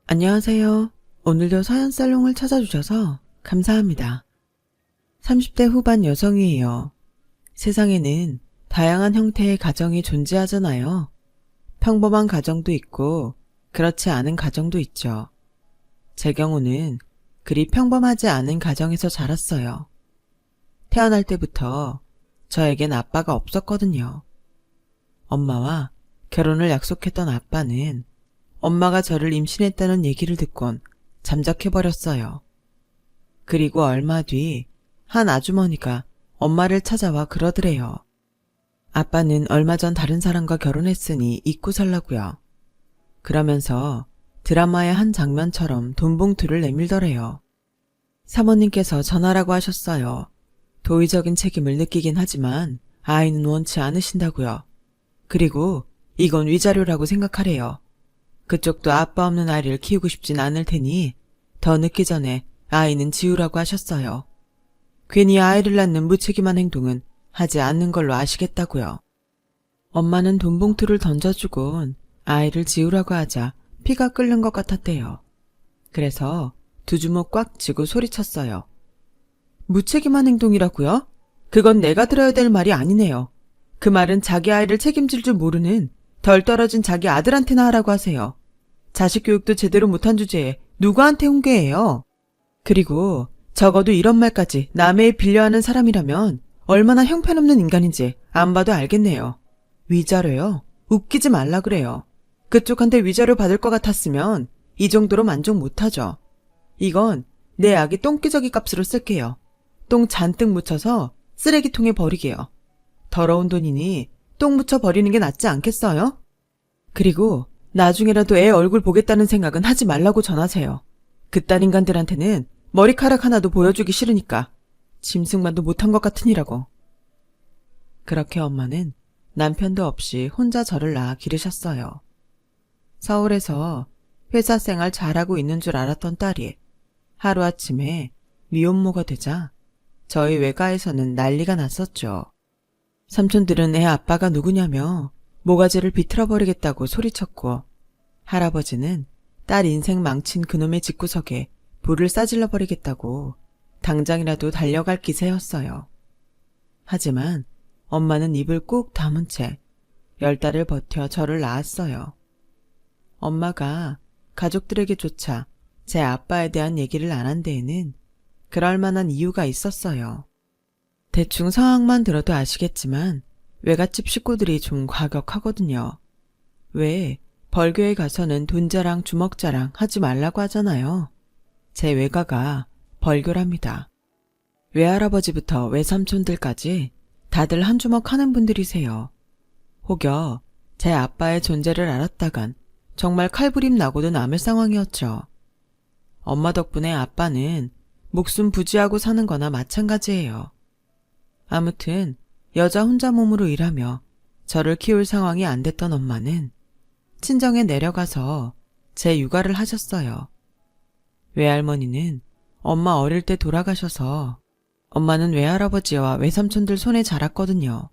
안녕하세요. 오늘도 서연살롱을 찾아주셔서 감사합니다. 30대 후반 여성이에요. 세상에는 다양한 형태의 가정이 존재하잖아요. 평범한 가정도 있고 그렇지 않은 가정도 있죠. 제 경우는 그리 평범하지 않은 가정에서 자랐어요. 태어날 때부터 저에겐 아빠가 없었거든요. 엄마와 결혼을 약속했던 아빠는 엄마가 저를 임신했다는 얘기를 듣곤 잠적해버렸어요. 그리고 얼마 뒤 한 아주머니가 엄마를 찾아와 그러더래요. 아빠는 얼마 전 다른 사람과 결혼했으니 잊고 살라고요. 그러면서 드라마의 한 장면처럼 돈 봉투를 내밀더래요. 사모님께서 전화라고 하셨어요. 도의적인 책임을 느끼긴 하지만 아이는 원치 않으신다고요. 그리고 이건 위자료라고 생각하래요. 그쪽도 아빠 없는 아이를 키우고 싶진 않을 테니 더 늦기 전에 아이는 지우라고 하셨어요. 괜히 아이를 낳는 무책임한 행동은 하지 않는 걸로 아시겠다고요. 엄마는 돈 봉투를 던져주곤 아이를 지우라고 하자 피가 끓는 것 같았대요. 그래서 두 주먹 꽉 쥐고 소리쳤어요. 무책임한 행동이라고요? 그건 내가 들어야 될 말이 아니네요. 그 말은 자기 아이를 책임질 줄 모르는 덜 떨어진 자기 아들한테나 하라고 하세요. 자식 교육도 제대로 못한 주제에 누구한테 훈계해요? 그리고 적어도 이런 말까지 남의 일 빌려하는 사람이라면 얼마나 형편없는 인간인지 안 봐도 알겠네요. 위자료요? 웃기지 말라 그래요. 그쪽한테 위자료 받을 것 같았으면 이 정도로 만족 못하죠. 이건 내 아기 똥기저귀 값으로 쓸게요. 똥 잔뜩 묻혀서 쓰레기통에 버리게요. 더러운 돈이니 똥 묻혀 버리는 게 낫지 않겠어요? 그리고 나중에라도 애 얼굴 보겠다는 생각은 하지 말라고 전하세요. 그딴 인간들한테는 머리카락 하나도 보여주기 싫으니까 짐승만도 못한 것 같으니라고. 그렇게 엄마는 남편도 없이 혼자 저를 낳아 기르셨어요. 서울에서 회사 생활 잘하고 있는 줄 알았던 딸이 하루아침에 미혼모가 되자 저희 외가에서는 난리가 났었죠. 삼촌들은 애 아빠가 누구냐며 모가지를 비틀어버리겠다고 소리쳤고, 할아버지는 딸 인생 망친 그놈의 집구석에 불을 싸질러 버리겠다고 당장이라도 달려갈 기세였어요. 하지만 엄마는 입을 꾹 다문 채 10달을 버텨 저를 낳았어요. 엄마가 가족들에게조차 제 아빠에 대한 얘기를 안 한 데에는 그럴 만한 이유가 있었어요. 대충 상황만 들어도 아시겠지만 외갓집 식구들이 좀 과격하거든요. 왜 벌교에 가서는 돈자랑 주먹자랑 하지 말라고 하잖아요. 제 외가가 벌교랍니다. 외할아버지부터 외삼촌들까지 다들 한 주먹 하는 분들이세요. 혹여 제 아빠의 존재를 알았다간 정말 칼부림 나고도 남을 상황이었죠. 엄마 덕분에 아빠는 목숨 부지하고 사는 거나 마찬가지예요. 아무튼 여자 혼자 몸으로 일하며 저를 키울 상황이 안 됐던 엄마는 친정에 내려가서 제 육아를 하셨어요. 외할머니는 엄마 어릴 때 돌아가셔서 엄마는 외할아버지와 외삼촌들 손에 자랐거든요.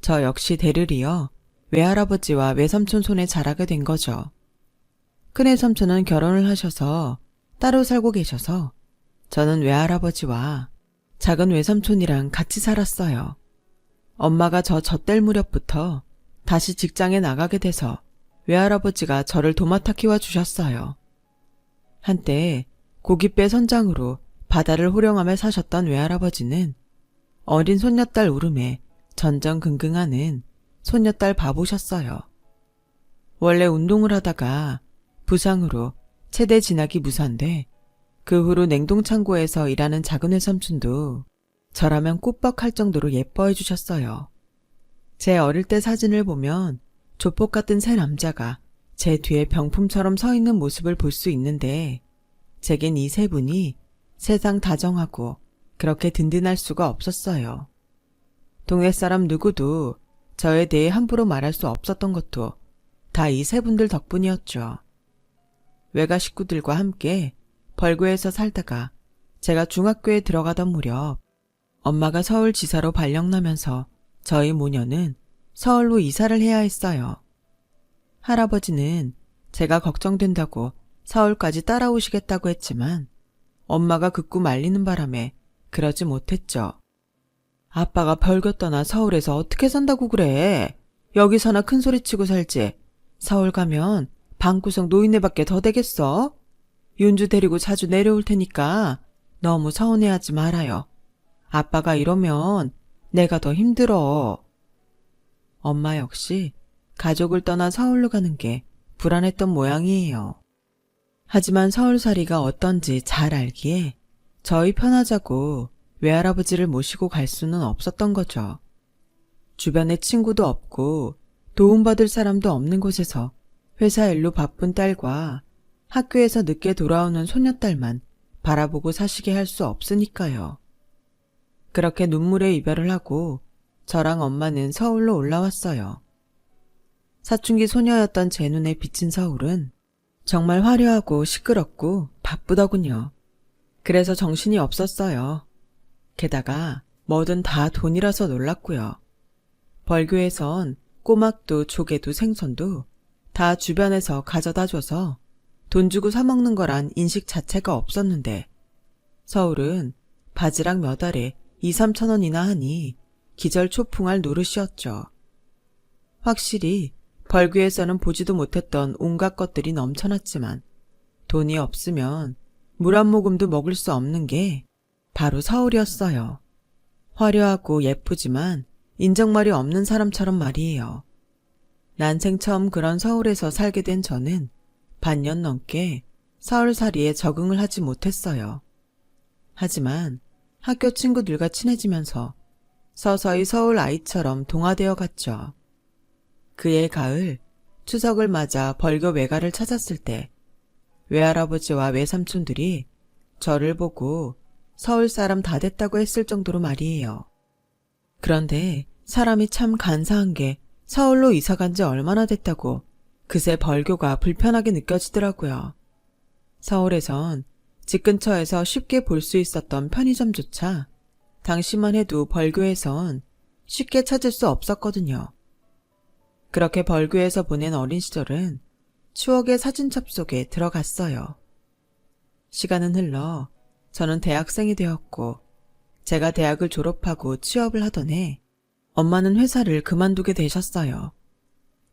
저 역시 대를 이어 외할아버지와 외삼촌 손에 자라게 된 거죠. 큰외삼촌은 결혼을 하셔서 따로 살고 계셔서 저는 외할아버지와 작은 외삼촌이랑 같이 살았어요. 엄마가 저 젖될 무렵부터 다시 직장에 나가게 돼서 외할아버지가 저를 도맡아 키워주셨어요. 한때 고깃배 선장으로 바다를 호령하며 사셨던 외할아버지는 어린 손녀딸 울음에 전전긍긍하는 손녀딸 바보셨어요. 원래 운동을 하다가 부상으로 체대 진학이 무산돼 그 후로 냉동창고에서 일하는 작은 외삼촌도 저라면 꾸벅할 정도로 예뻐해 주셨어요. 제 어릴 때 사진을 보면 조폭 같은 새 남자가 제 뒤에 병품처럼 서 있는 모습을 볼 수 있는데 제겐 이 세 분이 세상 다정하고 그렇게 든든할 수가 없었어요. 동네 사람 누구도 저에 대해 함부로 말할 수 없었던 것도 다 이 세 분들 덕분이었죠. 외가 식구들과 함께 벌교에서 살다가 제가 중학교에 들어가던 무렵 엄마가 서울지사로 발령나면서 저희 모녀는 서울로 이사를 해야 했어요. 할아버지는 제가 걱정된다고 서울까지 따라오시겠다고 했지만 엄마가 극구 말리는 바람에 그러지 못했죠. 아빠가 벌교 떠나 서울에서 어떻게 산다고 그래? 여기서나 큰 소리치고 살지. 서울 가면 방구석 노인네밖에 더 되겠어? 윤주 데리고 자주 내려올 테니까 너무 서운해하지 말아요. 아빠가 이러면 내가 더 힘들어. 엄마 역시 가족을 떠나 서울로 가는 게 불안했던 모양이에요. 하지만 서울살이가 어떤지 잘 알기에 저희 편하자고 외할아버지를 모시고 갈 수는 없었던 거죠. 주변에 친구도 없고 도움받을 사람도 없는 곳에서 회사 일로 바쁜 딸과 학교에서 늦게 돌아오는 소녀딸만 바라보고 사시게 할 수 없으니까요. 그렇게 눈물의 이별을 하고 저랑 엄마는 서울로 올라왔어요. 사춘기 소녀였던 제 눈에 비친 서울은 정말 화려하고 시끄럽고 바쁘더군요. 그래서 정신이 없었어요. 게다가 뭐든 다 돈이라서 놀랐고요. 벌교에선 꼬막도 조개도 생선도 다 주변에서 가져다 줘서 돈 주고 사 먹는 거란 인식 자체가 없었는데 서울은 바지락 몇 알에 2, 3천 원이나 하니 기절초풍할 노릇이었죠. 확실히 벌교에서는 보지도 못했던 온갖 것들이 넘쳐났지만 돈이 없으면 물 한 모금도 먹을 수 없는 게 바로 서울이었어요. 화려하고 예쁘지만 인정말이 없는 사람처럼 말이에요. 난생 처음 그런 서울에서 살게 된 저는 반년 넘게 서울살이에 적응을 하지 못했어요. 하지만 학교 친구들과 친해지면서 서서히 서울 아이처럼 동화되어 갔죠. 그해 가을 추석을 맞아 벌교 외가를 찾았을 때 외할아버지와 외삼촌들이 저를 보고 서울 사람 다 됐다고 했을 정도로 말이에요. 그런데 사람이 참 간사한 게 서울로 이사 간 지 얼마나 됐다고 그새 벌교가 불편하게 느껴지더라고요. 서울에선 집 근처에서 쉽게 볼 수 있었던 편의점조차 당시만 해도 벌교에선 쉽게 찾을 수 없었거든요. 그렇게 벌교에서 보낸 어린 시절은 추억의 사진첩 속에 들어갔어요. 시간은 흘러 저는 대학생이 되었고 제가 대학을 졸업하고 취업을 하던 해 엄마는 회사를 그만두게 되셨어요.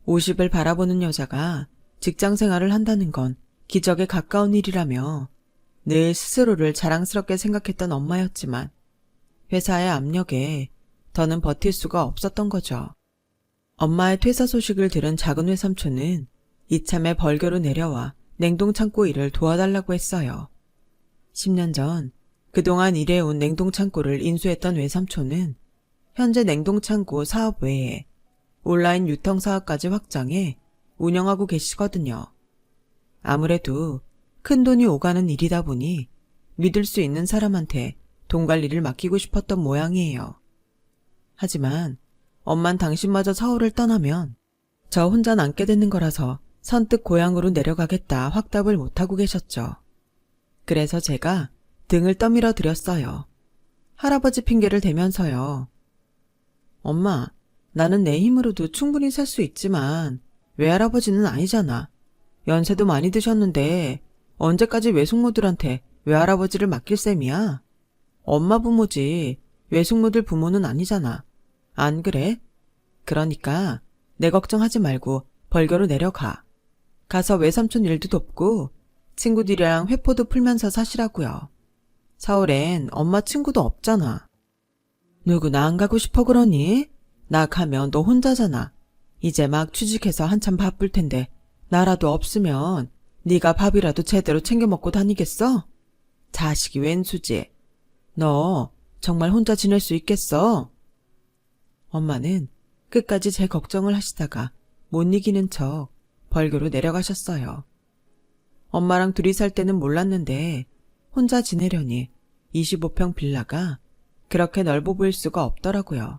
50을 바라보는 여자가 직장 생활을 한다는 건 기적에 가까운 일이라며 늘 스스로를 자랑스럽게 생각했던 엄마였지만 회사의 압력에 더는 버틸 수가 없었던 거죠. 엄마의 퇴사 소식을 들은 작은 외삼촌은 이참에 벌교로 내려와 냉동창고 일을 도와달라고 했어요. 10년 전 그동안 일해온 냉동창고를 인수했던 외삼촌은 현재 냉동창고 사업 외에 온라인 유통사업까지 확장해 운영하고 계시거든요. 아무래도 큰돈이 오가는 일이다 보니 믿을 수 있는 사람한테 돈 관리를 맡기고 싶었던 모양이에요. 하지만 엄만 당신마저 서울을 떠나면 저 혼자 남게 되는 거라서 선뜻 고향으로 내려가겠다 확답을 못하고 계셨죠. 그래서 제가 등을 떠밀어 드렸어요. 할아버지 핑계를 대면서요. 엄마, 나는 내 힘으로도 충분히 살 수 있지만 외할아버지는 아니잖아. 연세도 많이 드셨는데 언제까지 외숙모들한테 외할아버지를 맡길 셈이야? 엄마 부모지 외숙모들 부모는 아니잖아. 안 그래? 그러니까 내 걱정하지 말고 벌교로 내려가. 가서 외삼촌 일도 돕고 친구들이랑 회포도 풀면서 사시라고요. 서울엔 엄마 친구도 없잖아. 누구 나 안 가고 싶어 그러니? 나 가면 너 혼자잖아. 이제 막 취직해서 한참 바쁠 텐데 나라도 없으면 네가 밥이라도 제대로 챙겨 먹고 다니겠어? 자식이 웬수지. 너 정말 혼자 지낼 수 있겠어? 엄마는 끝까지 제 걱정을 하시다가 못 이기는 척 벌교로 내려가셨어요. 엄마랑 둘이 살 때는 몰랐는데 혼자 지내려니 25평 빌라가 그렇게 넓어 보일 수가 없더라고요.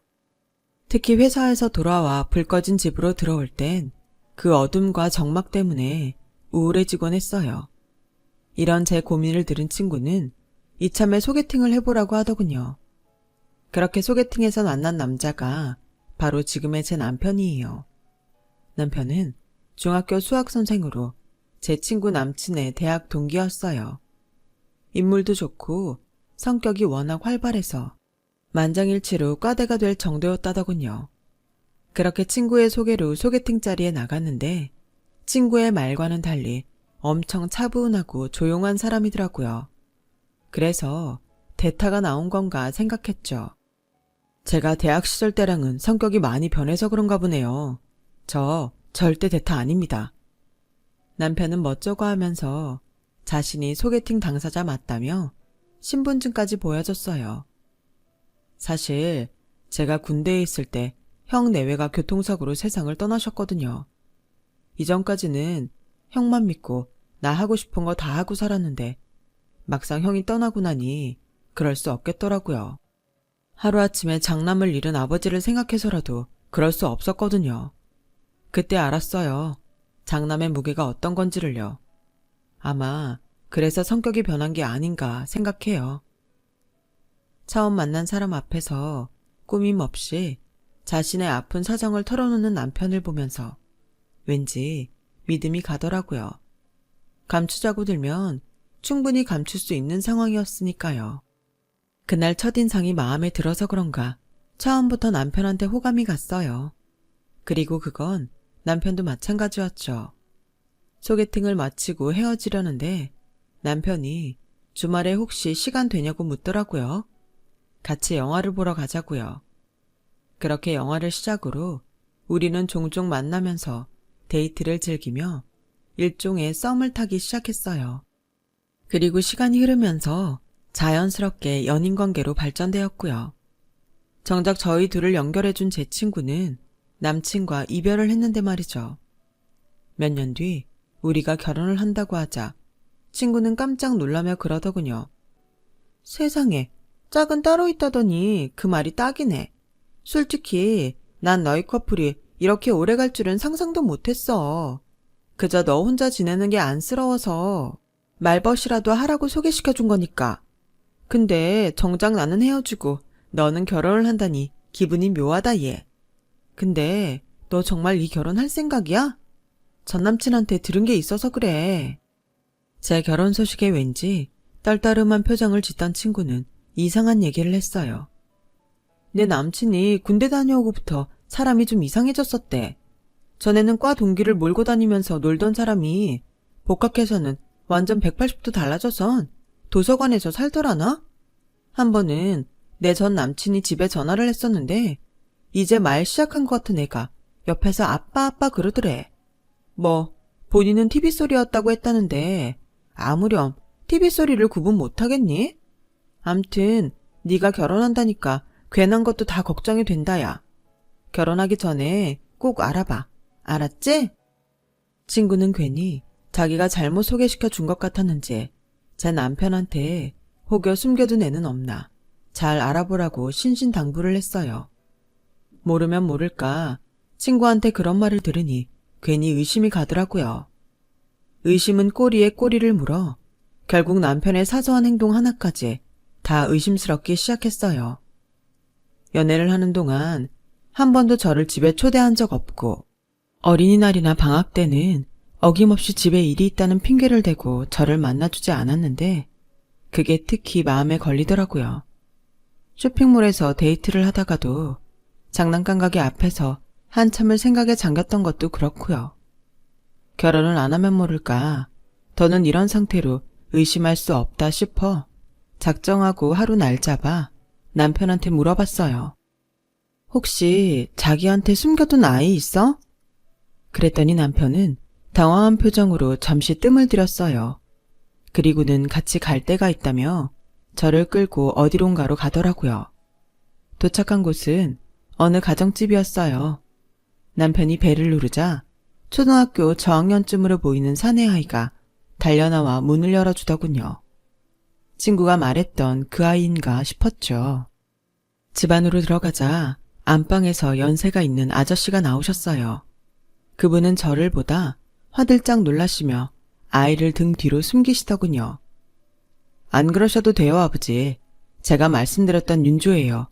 특히 회사에서 돌아와 불 꺼진 집으로 들어올 땐 그 어둠과 적막 때문에 우울해지곤 했어요. 이런 제 고민을 들은 친구는 이참에 소개팅을 해보라고 하더군요. 그렇게 소개팅에서 만난 남자가 바로 지금의 제 남편이에요. 남편은 중학교 수학선생으로 제 친구 남친의 대학 동기였어요. 인물도 좋고 성격이 워낙 활발해서 만장일치로 과대가 될 정도였다더군요. 그렇게 친구의 소개로 소개팅 자리에 나갔는데 친구의 말과는 달리 엄청 차분하고 조용한 사람이더라고요. 그래서 대타가 나온 건가 생각했죠. 제가 대학 시절 때랑은 성격이 많이 변해서 그런가 보네요. 저 절대 대타 아닙니다. 남편은 멋쩍어 하면서 자신이 소개팅 당사자 맞다며 신분증까지 보여줬어요. 사실 제가 군대에 있을 때 형 내외가 교통사고로 세상을 떠나셨거든요. 이전까지는 형만 믿고 나 하고 싶은 거 다 하고 살았는데 막상 형이 떠나고 나니 그럴 수 없겠더라고요. 하루아침에 장남을 잃은 아버지를 생각해서라도 그럴 수 없었거든요. 그때 알았어요. 장남의 무게가 어떤 건지를요. 아마 그래서 성격이 변한 게 아닌가 생각해요. 처음 만난 사람 앞에서 꾸밈 없이 자신의 아픈 사정을 털어놓는 남편을 보면서 왠지 믿음이 가더라고요. 감추자고 들면 충분히 감출 수 있는 상황이었으니까요. 그날 첫인상이 마음에 들어서 그런가 처음부터 남편한테 호감이 갔어요. 그리고 그건 남편도 마찬가지였죠. 소개팅을 마치고 헤어지려는데 남편이 주말에 혹시 시간 되냐고 묻더라고요. 같이 영화를 보러 가자고요. 그렇게 영화를 시작으로 우리는 종종 만나면서 데이트를 즐기며 일종의 썸을 타기 시작했어요. 그리고 시간이 흐르면서 자연스럽게 연인관계로 발전되었고요. 정작 저희 둘을 연결해준 제 친구는 남친과 이별을 했는데 말이죠. 몇 년 뒤 우리가 결혼을 한다고 하자 친구는 깜짝 놀라며 그러더군요. 세상에, 짝은 따로 있다더니 그 말이 딱이네. 솔직히 난 너희 커플이 이렇게 오래 갈 줄은 상상도 못했어. 그저 너 혼자 지내는 게 안쓰러워서 말벗이라도 하라고 소개시켜준 거니까. 근데 정작 나는 헤어지고 너는 결혼을 한다니 기분이 묘하다 얘. 근데 너 정말 이 결혼할 생각이야? 전 남친한테 들은 게 있어서 그래. 제 결혼 소식에 왠지 떨떠름한 표정을 짓던 친구는 이상한 얘기를 했어요. 내 남친이 군대 다녀오고부터 사람이 좀 이상해졌었대. 전에는 과 동기를 몰고 다니면서 놀던 사람이 복학해서는 완전 180도 달라져선 도서관에서 살더라나? 한 번은 내 전 남친이 집에 전화를 했었는데 이제 말 시작한 것 같은 애가 옆에서 아빠 아빠 그러더래. 뭐 본인은 TV 소리였다고 했다는데 아무렴 TV 소리를 구분 못하겠니? 암튼 네가 결혼한다니까 괜한 것도 다 걱정이 된다야. 결혼하기 전에 꼭 알아봐. 알았지? 친구는 괜히 자기가 잘못 소개시켜 준 것 같았는지 제 남편한테 혹여 숨겨둔 애는 없나 잘 알아보라고 신신당부를 했어요. 모르면 모를까 친구한테 그런 말을 들으니 괜히 의심이 가더라고요. 의심은 꼬리에 꼬리를 물어 결국 남편의 사소한 행동 하나까지 다 의심스럽기 시작했어요. 연애를 하는 동안 한 번도 저를 집에 초대한 적 없고 어린이날이나 방학 때는 어김없이 집에 일이 있다는 핑계를 대고 저를 만나주지 않았는데 그게 특히 마음에 걸리더라고요. 쇼핑몰에서 데이트를 하다가도 장난감 가게 앞에서 한참을 생각에 잠겼던 것도 그렇고요. 결혼을 안 하면 모를까 더는 이런 상태로 의심할 수 없다 싶어 작정하고 하루 날 잡아 남편한테 물어봤어요. 혹시 자기한테 숨겨둔 아이 있어? 그랬더니 남편은 당황한 표정으로 잠시 뜸을 들였어요. 그리고는 같이 갈 데가 있다며 저를 끌고 어디론가로 가더라고요. 도착한 곳은 어느 가정집이었어요. 남편이 벨을 누르자 초등학교 저학년쯤으로 보이는 사내 아이가 달려나와 문을 열어주더군요. 친구가 말했던 그 아이인가 싶었죠. 집 안으로 들어가자 안방에서 연세가 있는 아저씨가 나오셨어요. 그분은 저를 보다 화들짝 놀라시며 아이를 등 뒤로 숨기시더군요. 안 그러셔도 돼요, 아버지. 제가 말씀드렸던 윤주예요.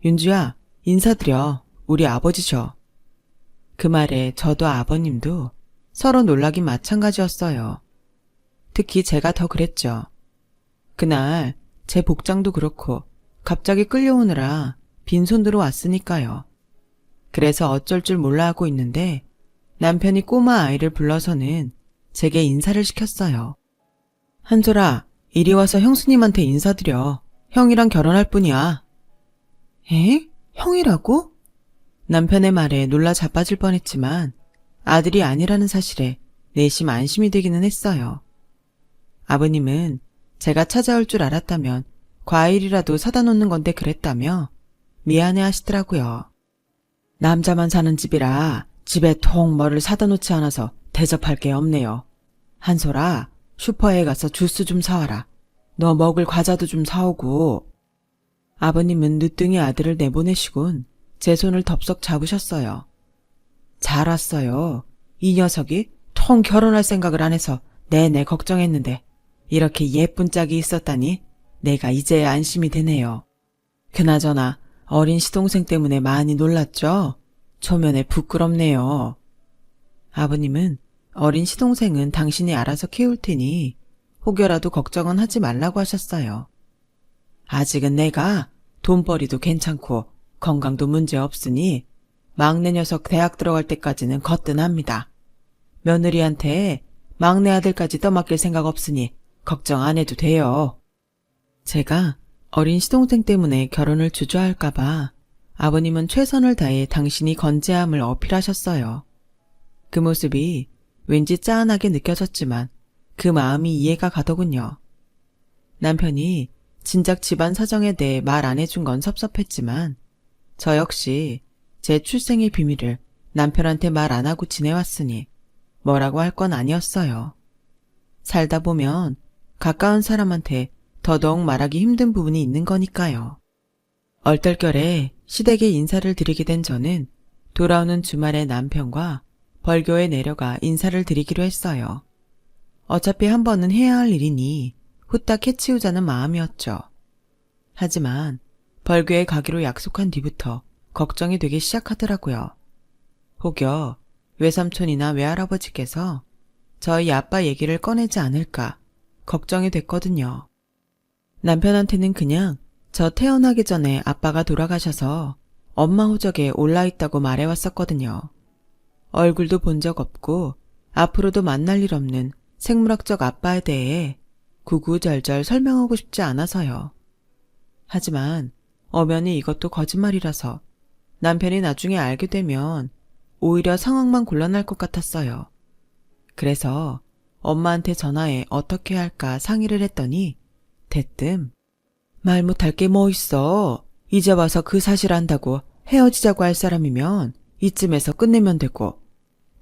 윤주야, 인사드려. 우리 아버지셔. 그 말에 저도 아버님도 서로 놀라긴 마찬가지였어요. 특히 제가 더 그랬죠. 그날 제 복장도 그렇고 갑자기 끌려오느라 빈손으로 왔으니까요. 그래서 어쩔 줄 몰라 하고 있는데 남편이 꼬마 아이를 불러서는 제게 인사를 시켰어요. 한솔아, 이리 와서 형수님한테 인사드려. 형이랑 결혼할 뿐이야. 에? 형이라고? 남편의 말에 놀라 자빠질 뻔했지만 아들이 아니라는 사실에 내심 안심이 되기는 했어요. 아버님은 제가 찾아올 줄 알았다면 과일이라도 사다 놓는 건데 그랬다며 미안해 하시더라고요. 남자만 사는 집이라 집에 통 뭐를 사다 놓지 않아서 대접할 게 없네요. 한솔아, 슈퍼에 가서 주스 좀 사와라. 너 먹을 과자도 좀 사오고. 아버님은 늦둥이 아들을 내보내시곤 제 손을 덥석 잡으셨어요. 잘 왔어요. 이 녀석이 통 결혼할 생각을 안 해서 내내 걱정했는데 이렇게 예쁜 짝이 있었다니 내가 이제야 안심이 되네요. 그나저나 어린 시동생 때문에 많이 놀랐죠? 초면에 부끄럽네요. 아버님은 어린 시동생은 당신이 알아서 키울 테니 혹여라도 걱정은 하지 말라고 하셨어요. 아직은 내가 돈벌이도 괜찮고 건강도 문제 없으니 막내 녀석 대학 들어갈 때까지는 거뜬합니다. 며느리한테 막내 아들까지 떠맡길 생각 없으니 걱정 안 해도 돼요. 제가 어린 시동생 때문에 결혼을 주저할까봐 아버님은 최선을 다해 당신이 건재함을 어필하셨어요. 그 모습이 왠지 짠하게 느껴졌지만 그 마음이 이해가 가더군요. 남편이 진작 집안 사정에 대해 말 안 해준 건 섭섭했지만 저 역시 제 출생의 비밀을 남편한테 말 안 하고 지내왔으니 뭐라고 할 건 아니었어요. 살다 보면 가까운 사람한테 더더욱 말하기 힘든 부분이 있는 거니까요. 얼떨결에 시댁에 인사를 드리게 된 저는 돌아오는 주말에 남편과 벌교에 내려가 인사를 드리기로 했어요. 어차피 한 번은 해야 할 일이니 후딱 해치우자는 마음이었죠. 하지만 벌교에 가기로 약속한 뒤부터 걱정이 되기 시작하더라고요. 혹여 외삼촌이나 외할아버지께서 저희 아빠 얘기를 꺼내지 않을까 걱정이 됐거든요. 남편한테는 그냥 저 태어나기 전에 아빠가 돌아가셔서 엄마 호적에 올라있다고 말해왔었거든요. 얼굴도 본 적 없고 앞으로도 만날 일 없는 생물학적 아빠에 대해 구구절절 설명하고 싶지 않아서요. 하지만 엄연히 이것도 거짓말이라서 남편이 나중에 알게 되면 오히려 상황만 곤란할 것 같았어요. 그래서 엄마한테 전화해 어떻게 할까 상의를 했더니 대뜸 말 못할 게 뭐 있어. 이제 와서 그 사실 안다고 헤어지자고 할 사람이면 이쯤에서 끝내면 되고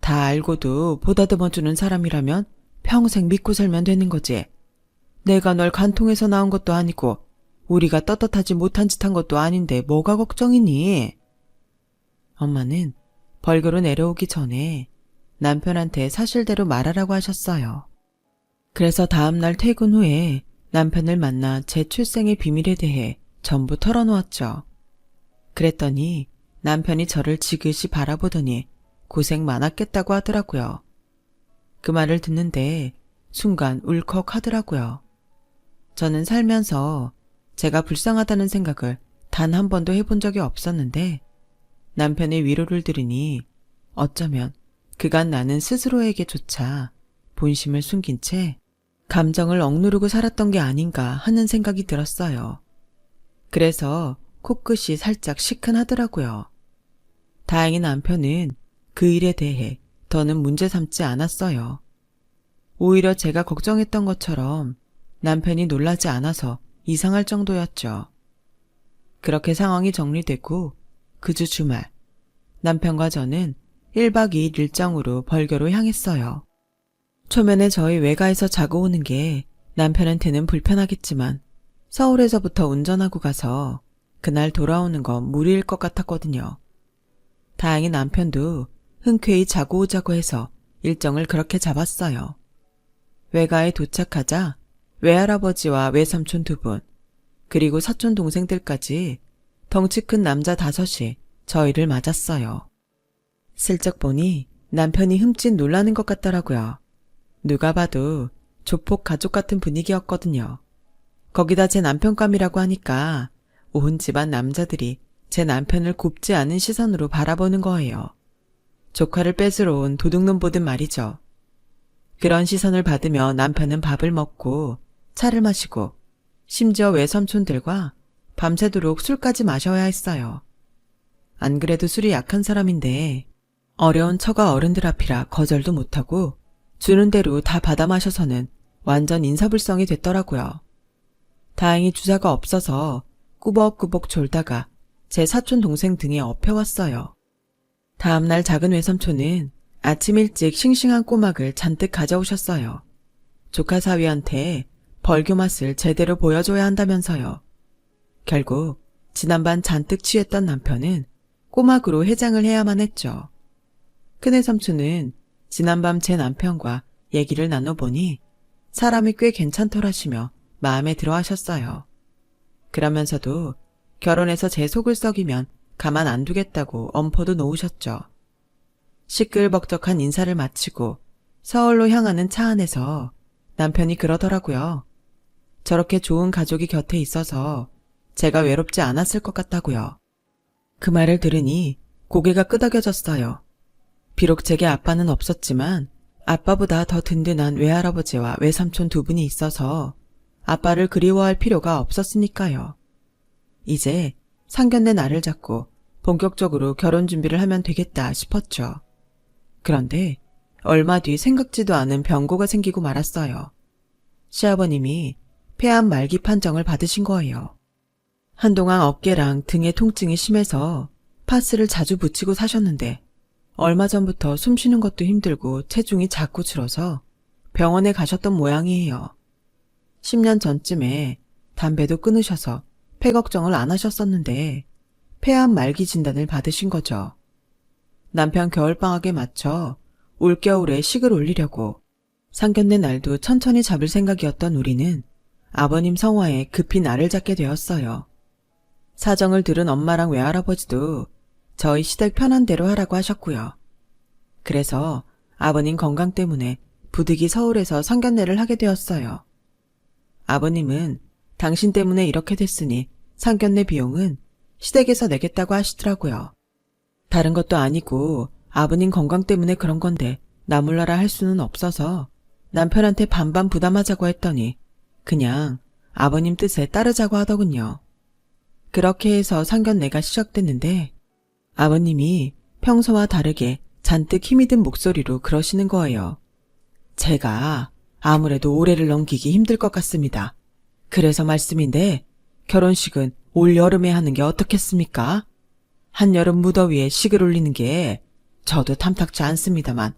다 알고도 보다듬어주는 사람이라면 평생 믿고 살면 되는 거지. 내가 널 간통해서 낳은 것도 아니고 우리가 떳떳하지 못한 짓 한 것도 아닌데 뭐가 걱정이니? 엄마는 벌교로 내려오기 전에 남편한테 사실대로 말하라고 하셨어요. 그래서 다음날 퇴근 후에 남편을 만나 제 출생의 비밀에 대해 전부 털어놓았죠. 그랬더니 남편이 저를 지그시 바라보더니 고생 많았겠다고 하더라고요. 그 말을 듣는데 순간 울컥 하더라고요. 저는 살면서 제가 불쌍하다는 생각을 단 한 번도 해본 적이 없었는데 남편의 위로를 들으니 어쩌면 그간 나는 스스로에게조차 본심을 숨긴 채 감정을 억누르고 살았던 게 아닌가 하는 생각이 들었어요. 그래서 코끝이 살짝 시큰하더라고요. 다행히 남편은 그 일에 대해 더는 문제 삼지 않았어요. 오히려 제가 걱정했던 것처럼 남편이 놀라지 않아서 이상할 정도였죠. 그렇게 상황이 정리되고 그 주 주말 남편과 저는 1박 2일 일정으로 벌교로 향했어요. 초면에 저희 외가에서 자고 오는 게 남편한테는 불편하겠지만 서울에서부터 운전하고 가서 그날 돌아오는 건 무리일 것 같았거든요. 다행히 남편도 흔쾌히 자고 오자고 해서 일정을 그렇게 잡았어요. 외가에 도착하자 외할아버지와 외삼촌 2분, 그리고 사촌 동생들까지 덩치 큰 남자 5이 저희를 맞았어요. 슬쩍 보니 남편이 흠칫 놀라는 것 같더라고요. 누가 봐도 조폭 가족 같은 분위기였거든요. 거기다 제 남편감이라고 하니까 온 집안 남자들이 제 남편을 곱지 않은 시선으로 바라보는 거예요. 조카를 뺏으러 온 도둑놈 보듯 말이죠. 그런 시선을 받으며 남편은 밥을 먹고 차를 마시고 심지어 외삼촌들과 밤새도록 술까지 마셔야 했어요. 안 그래도 술이 약한 사람인데 어려운 처가 어른들 앞이라 거절도 못하고 주는 대로 다 받아 마셔서는 완전 인사불성이 됐더라고요. 다행히 주사가 없어서 꾸벅꾸벅 졸다가 제 사촌 동생 등에 엎혀왔어요. 다음날 작은 외삼촌은 아침 일찍 싱싱한 꼬막을 잔뜩 가져오셨어요. 조카 사위한테 벌교 맛을 제대로 보여줘야 한다면서요. 결국 지난밤 잔뜩 취했던 남편은 꼬막으로 해장을 해야만 했죠. 큰외삼촌은 지난밤 제 남편과 얘기를 나눠보니 사람이 꽤 괜찮더라시며 마음에 들어 하셨어요. 그러면서도 결혼해서 제 속을 썩이면 가만 안 두겠다고 엄포도 놓으셨죠. 시끌벅적한 인사를 마치고 서울로 향하는 차 안에서 남편이 그러더라고요. 저렇게 좋은 가족이 곁에 있어서 제가 외롭지 않았을 것 같다고요. 그 말을 들으니 고개가 끄덕여졌어요. 비록 제게 아빠는 없었지만 아빠보다 더 든든한 외할아버지와 외삼촌 두 분이 있어서 아빠를 그리워할 필요가 없었으니까요. 이제 상견례 날을 잡고 본격적으로 결혼 준비를 하면 되겠다 싶었죠. 그런데 얼마 뒤 생각지도 않은 병고가 생기고 말았어요. 시아버님이 폐암 말기 판정을 받으신 거예요. 한동안 어깨랑 등의 통증이 심해서 파스를 자주 붙이고 사셨는데 얼마 전부터 숨 쉬는 것도 힘들고 체중이 자꾸 줄어서 병원에 가셨던 모양이에요. 10년 전쯤에 담배도 끊으셔서 폐 걱정을 안 하셨었는데 폐암 말기 진단을 받으신 거죠. 남편 겨울방학에 맞춰 올겨울에 식을 올리려고 상견례 날도 천천히 잡을 생각이었던 우리는 아버님 성화에 급히 날을 잡게 되었어요. 사정을 들은 엄마랑 외할아버지도 저희 시댁 편한 대로 하라고 하셨고요. 그래서 아버님 건강 때문에 부득이 서울에서 상견례를 하게 되었어요. 아버님은 당신 때문에 이렇게 됐으니 상견례 비용은 시댁에서 내겠다고 하시더라고요. 다른 것도 아니고 아버님 건강 때문에 그런 건데 나 몰라라 할 수는 없어서 남편한테 반반 부담하자고 했더니 그냥 아버님 뜻에 따르자고 하더군요. 그렇게 해서 상견례가 시작됐는데 아버님이 평소와 다르게 잔뜩 힘이 든 목소리로 그러시는 거예요. 제가 아무래도 올해를 넘기기 힘들 것 같습니다. 그래서 말씀인데 결혼식은 올 여름에 하는 게 어떻겠습니까? 한여름 무더위에 식을 올리는 게 저도 탐탁치 않습니다만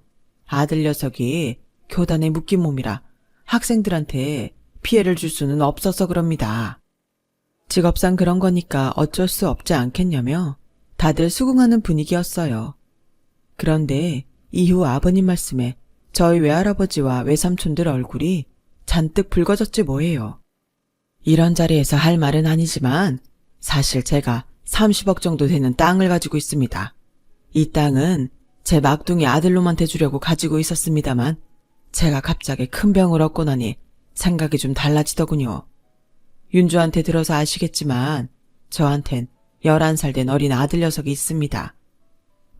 아들 녀석이 교단에 묶인 몸이라 학생들한테 피해를 줄 수는 없어서 그럽니다. 직업상 그런 거니까 어쩔 수 없지 않겠냐며 다들 수긍하는 분위기였어요. 그런데 이후 아버님 말씀에 저희 외할아버지와 외삼촌들 얼굴이 잔뜩 붉어졌지 뭐예요. 이런 자리에서 할 말은 아니지만 사실 제가 30억 정도 되는 땅을 가지고 있습니다. 이 땅은 제 막둥이 아들놈한테 주려고 가지고 있었습니다만 제가 갑자기 큰 병을 얻고 나니 생각이 좀 달라지더군요. 윤주한테 들어서 아시겠지만 저한텐 11살 된 어린 아들 녀석이 있습니다.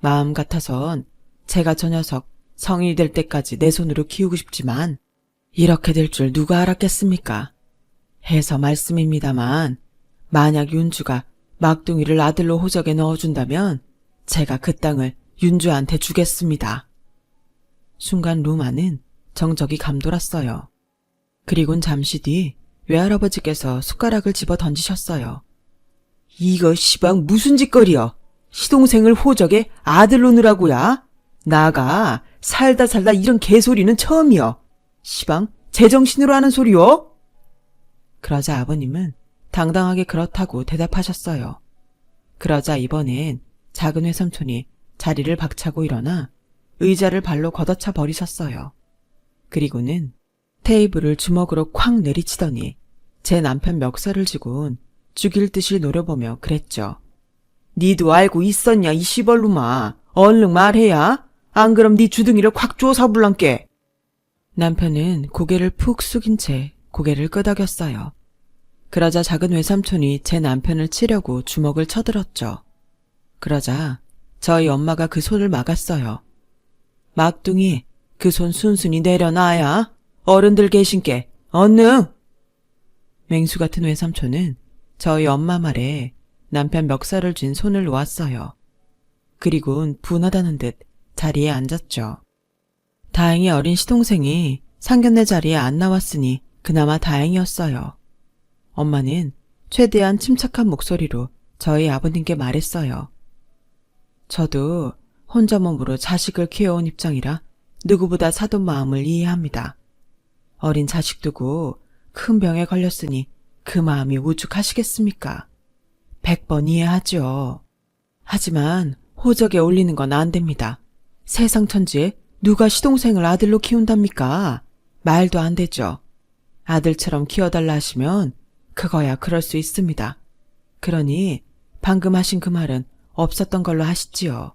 마음 같아선 제가 저 녀석 성인이 될 때까지 내 손으로 키우고 싶지만 이렇게 될 줄 누가 알았겠습니까? 해서 말씀입니다만 만약 윤주가 막둥이를 아들로 호적에 넣어준다면 제가 그 땅을 윤주한테 주겠습니다. 순간 루마는 정적이 감돌았어요. 그리곤 잠시 뒤 외할아버지께서 숟가락을 집어 던지셨어요. 이거 시방 무슨 짓거리여? 시동생을 호적에 아들로 넣으라고야? 나가 살다 이런 개소리는 처음이여. 시방 제정신으로 하는 소리요? 그러자 아버님은 당당하게 그렇다고 대답하셨어요. 그러자 이번엔 작은 외삼촌이 자리를 박차고 일어나 의자를 발로 걷어차 버리셨어요. 그리고는 테이블을 주먹으로 쾅 내리치더니 제 남편 멱살을 쥐곤 죽일 듯이 노려보며 그랬죠. 니도 알고 있었냐 이 시벌놈아. 얼른 말해야. 안 그럼 네 주둥이를 콱 쪼사 불란께. 남편은 고개를 푹 숙인 채 고개를 끄덕였어요. 그러자 작은 외삼촌이 제 남편을 치려고 주먹을 쳐들었죠. 그러자 저희 엄마가 그 손을 막았어요. 막둥이, 그 손 순순히 내려놔야 어른들 계신께 얼른. 맹수 같은 외삼촌은 저희 엄마 말에 남편 멱살을 쥔 손을 놓았어요. 그리고는 분하다는 듯 자리에 앉았죠. 다행히 어린 시동생이 상견례 자리에 안 나왔으니 그나마 다행이었어요. 엄마는 최대한 침착한 목소리로 저희 아버님께 말했어요. 저도 혼자 몸으로 자식을 키워온 입장이라 누구보다 사돈 마음을 이해합니다. 어린 자식 두고 큰 병에 걸렸으니 그 마음이 오죽하시겠습니까? 100번 이해하죠. 하지만 호적에 올리는 건 안 됩니다. 세상 천지에 누가 시동생을 아들로 키운답니까? 말도 안 되죠. 아들처럼 키워달라 하시면 그거야 그럴 수 있습니다. 그러니 방금 하신 그 말은 없었던 걸로 하시지요.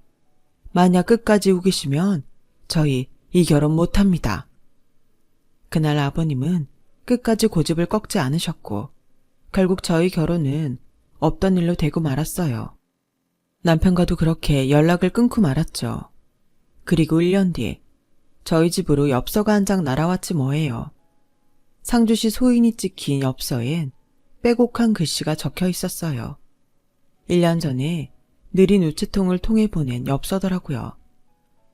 만약 끝까지 우기시면 저희 이 결혼 못합니다. 그날 아버님은 끝까지 고집을 꺾지 않으셨고 결국 저희 결혼은 없던 일로 되고 말았어요. 남편과도 그렇게 연락을 끊고 말았죠. 그리고 1년 뒤 저희 집으로 엽서가 한 장 날아왔지 뭐예요. 상주시 소인이 찍힌 엽서엔 빼곡한 글씨가 적혀 있었어요. 1년 전에 느린 우체통을 통해 보낸 엽서더라고요.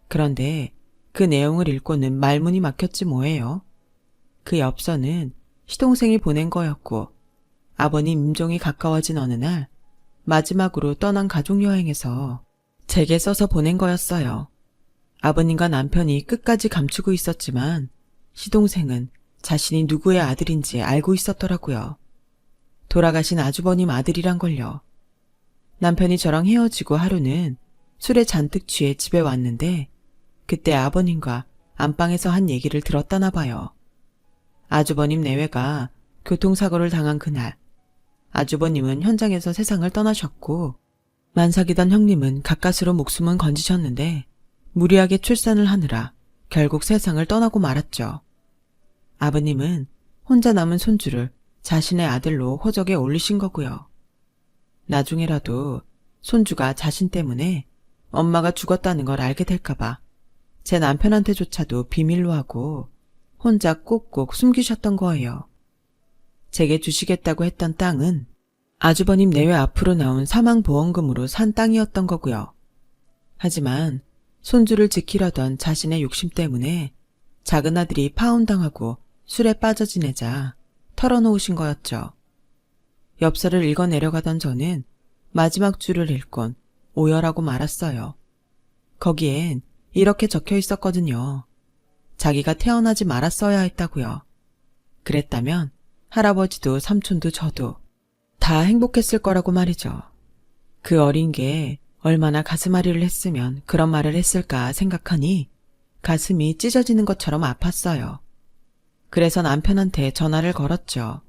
그런데 그 내용을 읽고는 말문이 막혔지 뭐예요. 그 엽서는 시동생이 보낸 거였고 아버님 임종이 가까워진 어느 날 마지막으로 떠난 가족여행에서 제게 써서 보낸 거였어요. 아버님과 남편이 끝까지 감추고 있었지만 시동생은 자신이 누구의 아들인지 알고 있었더라고요. 돌아가신 아주버님 아들이란 걸요. 남편이 저랑 헤어지고 하루는 술에 잔뜩 취해 집에 왔는데 그때 아버님과 안방에서 한 얘기를 들었다나 봐요. 아주버님 내외가 교통사고를 당한 그날 아주버님은 현장에서 세상을 떠나셨고 만삭이던 형님은 가까스로 목숨은 건지셨는데 무리하게 출산을 하느라 결국 세상을 떠나고 말았죠. 아버님은 혼자 남은 손주를 자신의 아들로 호적에 올리신 거고요. 나중에라도 손주가 자신 때문에 엄마가 죽었다는 걸 알게 될까봐 제 남편한테조차도 비밀로 하고 혼자 꼭꼭 숨기셨던 거예요. 제게 주시겠다고 했던 땅은 아주버님 내외 앞으로 나온 사망보험금으로 산 땅이었던 거고요. 하지만 손주를 지키려던 자신의 욕심 때문에 작은 아들이 파혼당하고 술에 빠져 지내자 털어놓으신 거였죠. 엽서를 읽어 내려가던 저는 마지막 줄을 읽곤 오열하고 말았어요. 거기엔 이렇게 적혀 있었거든요. 자기가 태어나지 말았어야 했다고요. 그랬다면 할아버지도 삼촌도 저도 다 행복했을 거라고 말이죠. 그 어린 게 얼마나 가슴앓이를 했으면 그런 말을 했을까 생각하니 가슴이 찢어지는 것처럼 아팠어요. 그래서 남편한테 전화를 걸었죠.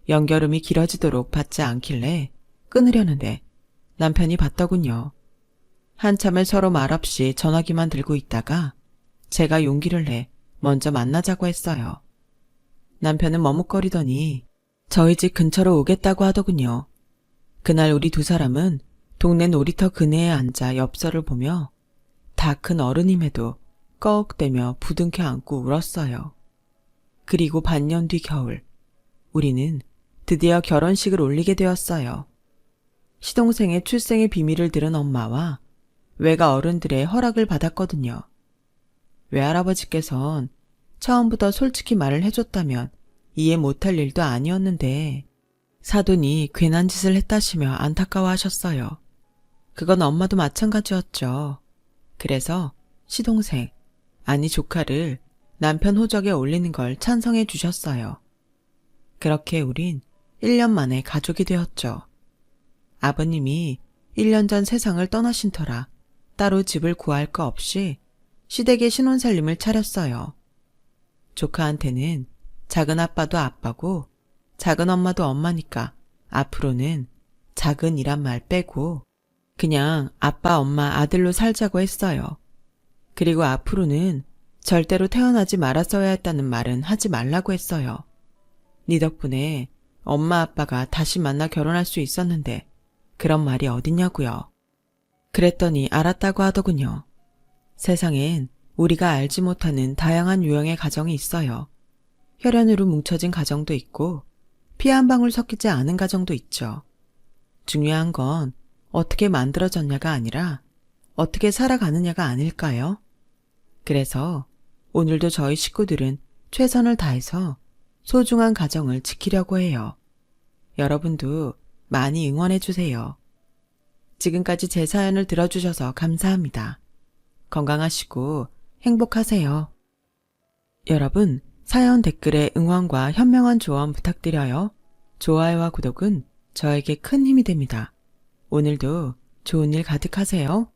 연결음이 길어지도록 받지 않길래 끊으려는데 남편이 받더군요. 한참을 서로 말없이 전화기만 들고 있다가 제가 용기를 내 먼저 만나자고 했어요. 남편은 머뭇거리더니 저희 집 근처로 오겠다고 하더군요. 그날 우리 두 사람은 동네 놀이터 그네에 앉아 엽서를 보며 다 큰 어른임에도 꺽대며 부둥켜 안고 울었어요. 그리고 반년 뒤 겨울 우리는 드디어 결혼식을 올리게 되었어요. 시동생의 출생의 비밀을 들은 엄마와 외가 어른들의 허락을 받았거든요. 외할아버지께선 처음부터 솔직히 말을 해줬다면 이해 못할 일도 아니었는데 사돈이 괜한 짓을 했다시며 안타까워하셨어요. 그건 엄마도 마찬가지였죠. 그래서 시동생, 아니 조카를 남편 호적에 올리는 걸 찬성해 주셨어요. 그렇게 우린 1년 만에 가족이 되었죠. 아버님이 1년 전 세상을 떠나신 터라 따로 집을 구할 거 없이 시댁의 신혼살림을 차렸어요. 조카한테는 작은 아빠도 아빠고 작은 엄마도 엄마니까 앞으로는 작은이란 말 빼고 그냥 아빠 엄마 아들로 살자고 했어요. 그리고 앞으로는 절대로 태어나지 말았어야 했다는 말은 하지 말라고 했어요. 네 덕분에 엄마 아빠가 다시 만나 결혼할 수 있었는데 그런 말이 어딨냐고요. 그랬더니 알았다고 하더군요. 세상엔 우리가 알지 못하는 다양한 유형의 가정이 있어요. 혈연으로 뭉쳐진 가정도 있고 피 한 방울 섞이지 않은 가정도 있죠. 중요한 건 어떻게 만들어졌냐가 아니라 어떻게 살아가느냐가 아닐까요? 그래서 오늘도 저희 식구들은 최선을 다해서 소중한 가정을 지키려고 해요. 여러분도 많이 응원해주세요. 지금까지 제 사연을 들어주셔서 감사합니다. 건강하시고 행복하세요. 여러분, 사연 댓글에 응원과 현명한 조언 부탁드려요. 좋아요와 구독은 저에게 큰 힘이 됩니다. 오늘도 좋은 일 가득하세요.